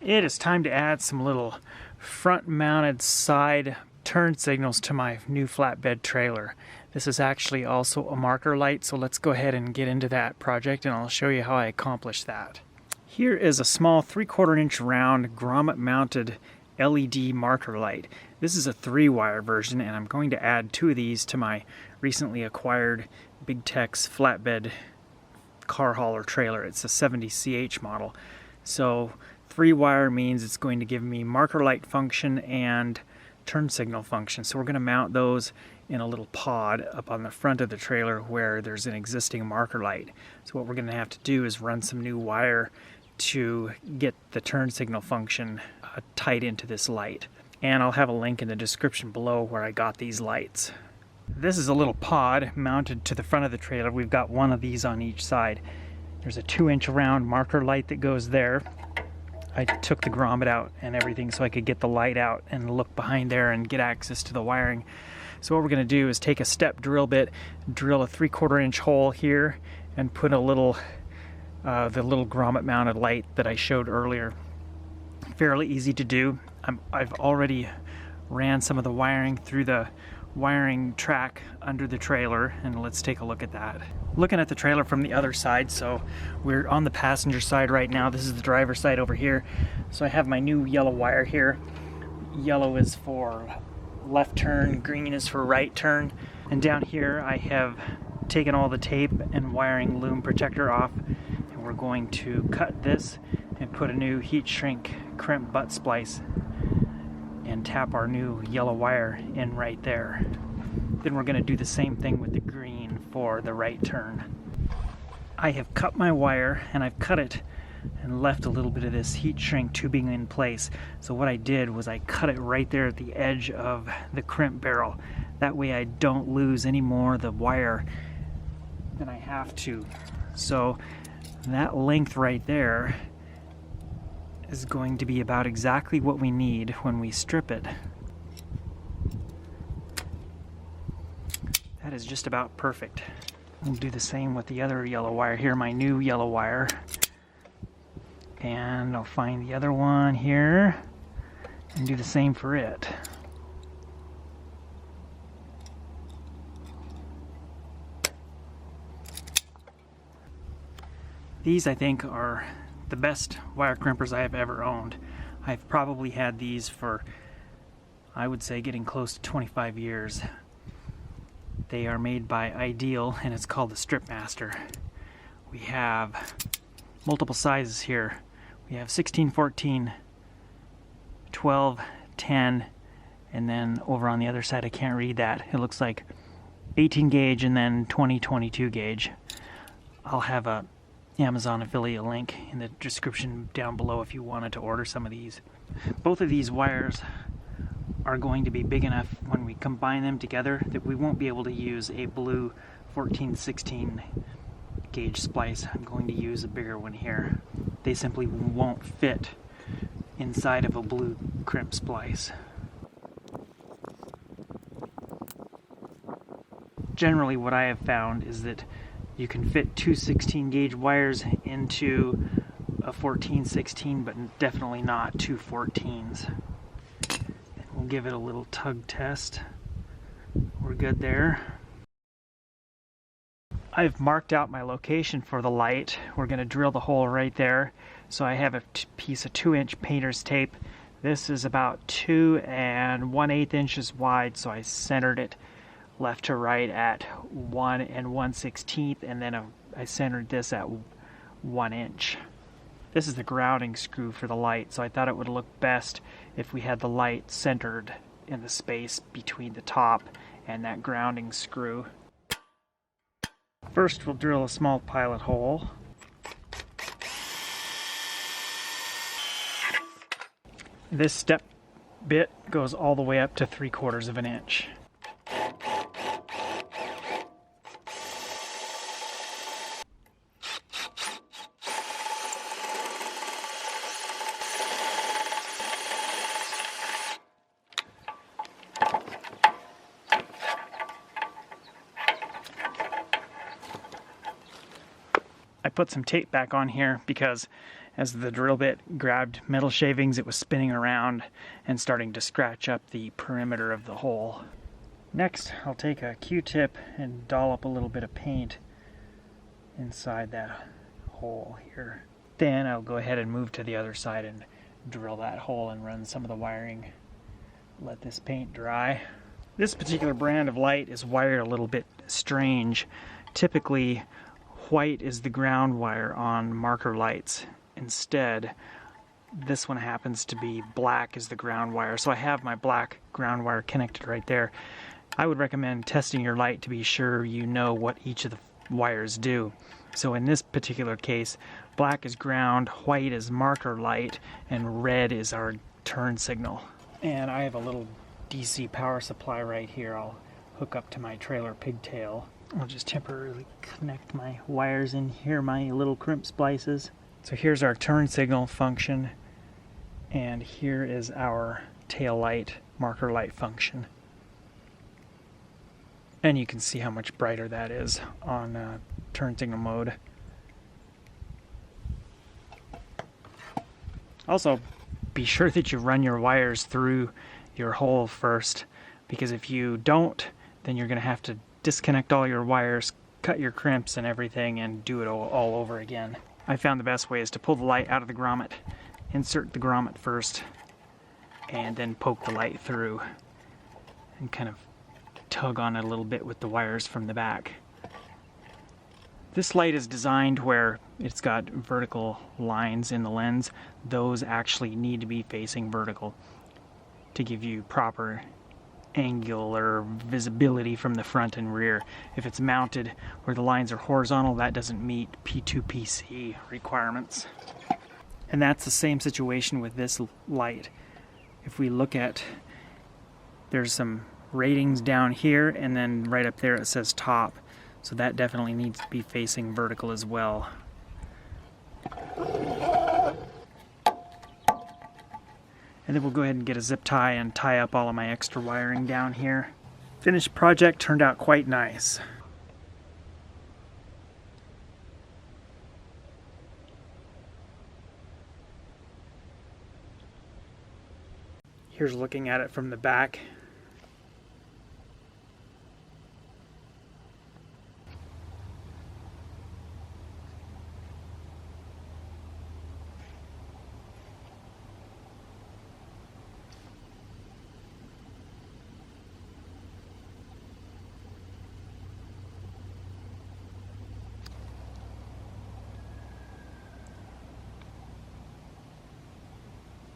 It is time to add some little front-mounted side turn signals to my new flatbed trailer. This is actually also a marker light, so let's go ahead and get into that project and I'll show you how I accomplish that. Here is a small 3/4 inch round grommet mounted LED marker light. This is a 3-wire version and I'm going to add 2 of these to my recently acquired Big Tex flatbed car hauler trailer. It's a 70CH model. So 3-wire means it's going to give me marker light function and turn signal function. So we're going to mount those in a little pod up on the front of the trailer where there's an existing marker light. So what we're going to have to do is run some new wire to get the turn signal function tied into this light. And I'll have a link in the description below where I got these lights. This is a little pod mounted to the front of the trailer. We've got one of these on each side. There's a 2-inch round marker light that goes there. I took the grommet out and everything so I could get the light out and look behind there and get access to the wiring. So what we're going to do is take a step drill bit, drill a 3/4 inch hole here, and put a little, the little grommet mounted light that I showed earlier. Fairly easy to do. I've already ran some of the wiring through the wiring track under the trailer, and let's take a look at that. Looking at the trailer from the other side, so we're on the passenger side right now. This is the driver's side over here. So I have my new yellow wire here. Yellow is for left turn, green is for right turn. And down here I have taken all the tape and wiring loom protector off, and we're going to cut this and put a new heat shrink crimp butt splice and tap our new yellow wire in right there. Then we're going to do the same thing with the green for the right turn. I have cut my wire and I've cut it and left a little bit of this heat shrink tubing in place. So what I did was I cut it right there at the edge of the crimp barrel. That way I don't lose any more of the wire than I have to. So that length right there is going to be about exactly what we need when we strip it. That is just about perfect. We'll do the same with the other yellow wire here, my new yellow wire. And I'll find the other one here and do the same for it. These, I think, are the best wire crimpers I have ever owned. I've probably had these for, I would say, getting close to 25 years. They are made by Ideal and it's called the Strip Master. We have multiple sizes here. We have 16, 14, 12, 10, and then over on the other side I can't read that. It looks like 18 gauge and then 20, 22 gauge. I'll have a Amazon affiliate link in the description down below if you wanted to order some of these. Both of these wires are going to be big enough when we combine them together that we won't be able to use a blue 14-16 gauge splice. I'm going to use a bigger one here. They simply won't fit inside of a blue crimp splice. Generally what I have found is that you can fit 2 16 gauge wires into a 14-16, but definitely not 2 14s. We'll give it a little tug test. We're good there. I've marked out my location for the light. We're going to drill the hole right there. So I have a piece of 2-inch painter's tape. This is about 2 1/8 inches wide, so I centered it left to right at 1 1/16, and then I centered this at 1 inch. This is the grounding screw for the light, so I thought it would look best if we had the light centered in the space between the top and that grounding screw. First we'll drill a small pilot hole. This step bit goes all the way up to 3/4 of an inch. I put some tape back on here because as the drill bit grabbed metal shavings, it was spinning around and starting to scratch up the perimeter of the hole. Next, I'll take a Q-tip and dollop a little bit of paint inside that hole here. Then I'll go ahead and move to the other side and drill that hole and run some of the wiring. Let this paint dry. This particular brand of light is wired a little bit strange. Typically, white is the ground wire on marker lights. Instead, this one happens to be black is the ground wire. So I have my black ground wire connected right there. I would recommend testing your light to be sure you know what each of the wires do. So in this particular case, black is ground, white is marker light, and red is our turn signal. And I have a little DC power supply right here. I'll hook up to my trailer pigtail. I'll just temporarily connect my wires in here, my little crimp splices. So here's our turn signal function, and here is our tail light, marker light function. And you can see how much brighter that is on turn signal mode. Also, be sure that you run your wires through your hole first, because if you don't, then you're going to have to disconnect all your wires, cut your crimps and everything, and do it all over again. I found the best way is to pull the light out of the grommet, insert the grommet first, and then poke the light through and kind of tug on it a little bit with the wires from the back. This light is designed where it's got vertical lines in the lens. Those actually need to be facing vertical to give you proper angular visibility from the front and rear. If it's mounted where the lines are horizontal, that doesn't meet P2PC requirements. And that's the same situation with this light. If we look at, there's some ratings down here, and then right up there it says top. So that definitely needs to be facing vertical as well. And then we'll go ahead and get a zip tie and tie up all of my extra wiring down here. Finished project turned out quite nice. Here's looking at it from the back.